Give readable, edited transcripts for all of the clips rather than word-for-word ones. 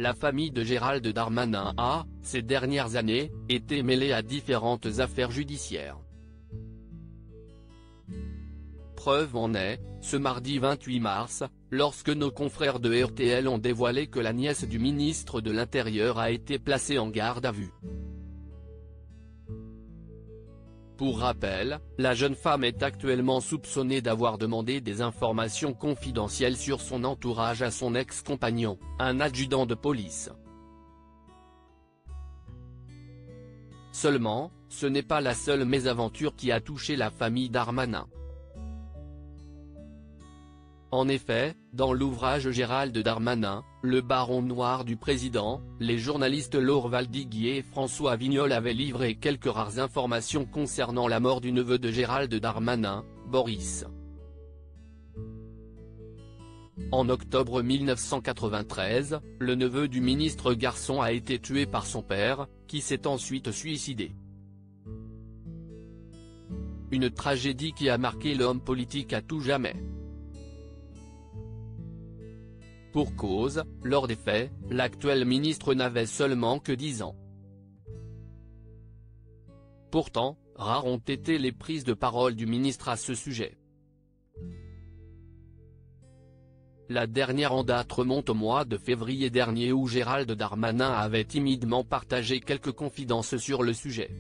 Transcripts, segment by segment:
la famille de Gérald Darmanin a, ces dernières années, été mêlée à différentes affaires judiciaires. Preuve en est, ce mardi 28 mars, lorsque nos confrères de RTL ont dévoilé que la nièce du ministre de l'Intérieur a été placée en garde à vue. Pour rappel, la jeune femme est actuellement soupçonnée d'avoir demandé des informations confidentielles sur son entourage à son ex-compagnon, un adjudant de police. Seulement, ce n'est pas la seule mésaventure qui a touché la famille Darmanin. En effet, dans l'ouvrage Gérald Darmanin, le baron noir du président, les journalistes Laure Valdiguier et François Vignol avaient livré quelques rares informations concernant la mort du neveu de Gérald Darmanin, Boris. En octobre 1993, le neveu du ministre garçon a été tué par son père, qui s'est ensuite suicidé. Une tragédie qui a marqué l'homme politique à tout jamais. Pour cause, lors des faits, l'actuel ministre n'avait seulement que 10 ans. Pourtant, rares ont été les prises de parole du ministre à ce sujet. La dernière en date remonte au mois de février dernier où Gérald Darmanin avait timidement partagé quelques confidences sur le sujet.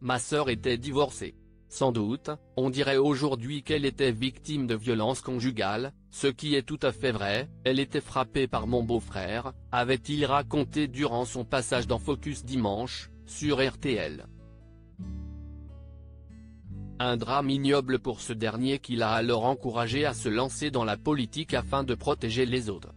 Ma sœur était divorcée. Sans doute, on dirait aujourd'hui qu'elle était victime de violences conjugales, ce qui est tout à fait vrai, elle était frappée par mon beau-frère, avait-il raconté durant son passage dans Focus dimanche, sur RTL. Un drame ignoble pour ce dernier qui l'a alors encouragé à se lancer dans la politique afin de protéger les autres.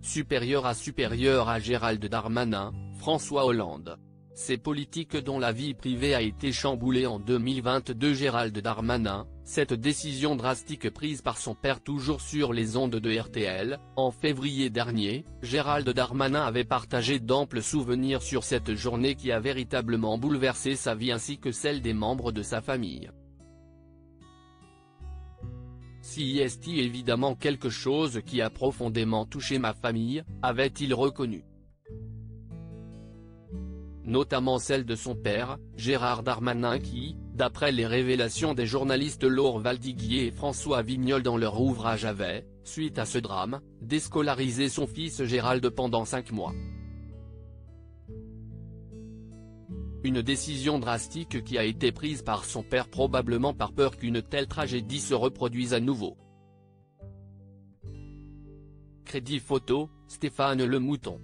Supérieur à Gérald Darmanin, François Hollande. Ces politiques dont la vie privée a été chamboulée en 2022. Gérald Darmanin, cette décision drastique prise par son père toujours sur les ondes de RTL, en février dernier, Gérald Darmanin avait partagé d'amples souvenirs sur cette journée qui a véritablement bouleversé sa vie ainsi que celle des membres de sa famille. Si est évidemment quelque chose qui a profondément touché ma famille, avait-il reconnu. Notamment celle de son père, Gérard Darmanin qui, d'après les révélations des journalistes Laure Valdiguier et François Vignol dans leur ouvrage avait, suite à ce drame, déscolarisé son fils Gérald pendant 5 mois. Une décision drastique qui a été prise par son père probablement par peur qu'une telle tragédie se reproduise à nouveau. Crédit photo, Stéphane Le Mouton.